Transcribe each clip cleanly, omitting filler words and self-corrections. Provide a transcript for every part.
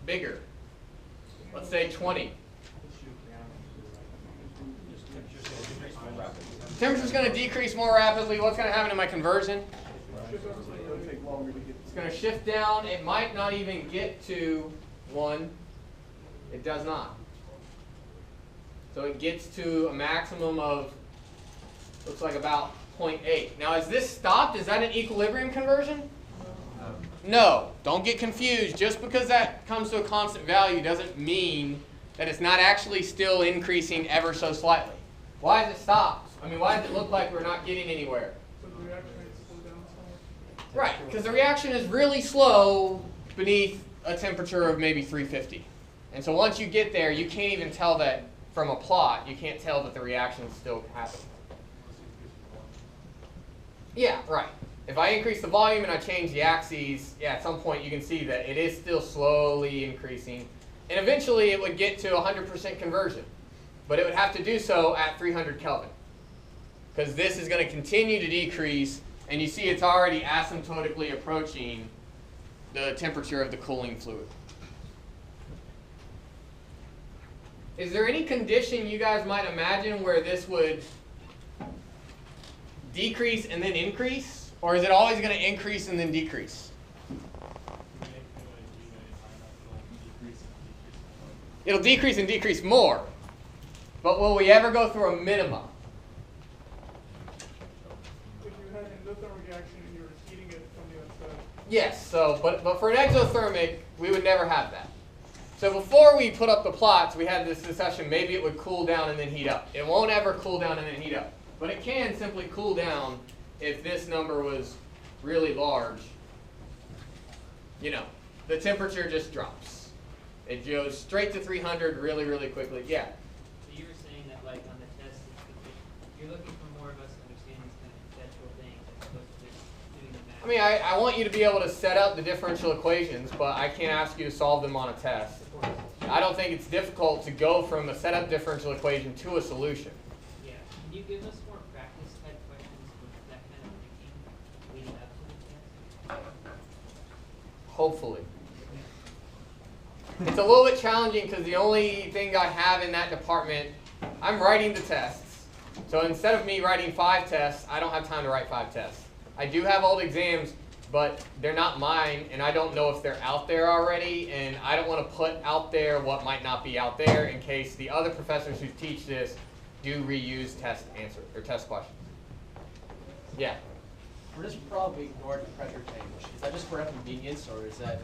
bigger? Let's say 20. Temperature's going to decrease more rapidly. What's going to happen to my conversion? It's going to shift down. It might not even get to 1. It does not. So it gets to a maximum of, looks like about 0.8. Now, is this stopped? Is that an equilibrium conversion? No. Don't get confused. Just because that comes to a constant value doesn't mean that it's not actually still increasing ever so slightly. Why has it stopped? I mean, why does it look like we're not getting anywhere? So the reaction rate slows down somewhat? Right, because the reaction is really slow beneath a temperature of maybe 350. And so once you get there, you can't even tell that from a plot. You can't tell that the reaction is still happening. Yeah, right. If I increase the volume and I change the axes, yeah, at some point you can see that it is still slowly increasing. And eventually it would get to 100% conversion. But it would have to do so at 300 Kelvin. Because this is going to continue to decrease, and you see it's already asymptotically approaching the temperature of the cooling fluid. Is there any condition you guys might imagine where this would decrease and then increase? Or is it always going to increase and then decrease? It'll decrease and decrease more. But will we ever go through a minima? If you had an endothermic reaction and you were heating it from the outside. Yes, so, but for an exothermic, we would never have that. So before we put up the plots, we had this discussion, maybe it would cool down and then heat up. It won't ever cool down and then heat up. But it can simply cool down if this number was really large. You know, the temperature just drops. It goes straight to 300 really, really quickly. Yeah? So you were saying that, like, on the test, you're looking for more of us to understand these kind of conceptual things as opposed to just doing the math. I mean, I want you to be able to set up the differential equations, but I can't ask you to solve them on a test. I don't think it's difficult to go from a set-up differential equation to a solution. Yeah. Can you give us more practice type questions with that kind of thinking leading up to the test? Hopefully. It's a little bit challenging because the only thing I have in that department, I'm writing the tests. So instead of me writing 5 tests, I don't have time to write 5 tests. I do have old exams, but they're not mine, and I don't know if they're out there already, and I don't want to put out there what might not be out there in case the other professors who teach this do reuse test answer or test questions. Yeah. For this problem, we ignored the pressure change. Is that just for convenience, or is that?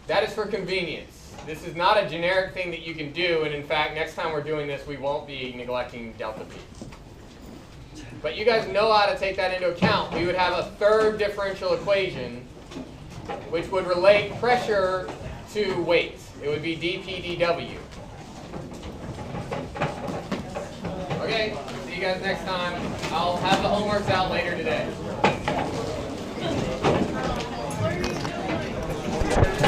That is for convenience. This is not a generic thing that you can do, and in fact, next time we're doing this, we won't be neglecting delta P. But you guys know how to take that into account. We would have a third differential equation, which would relate pressure to weight. It would be dP dW. Okay, see you guys next time. I'll have the homeworks out later today.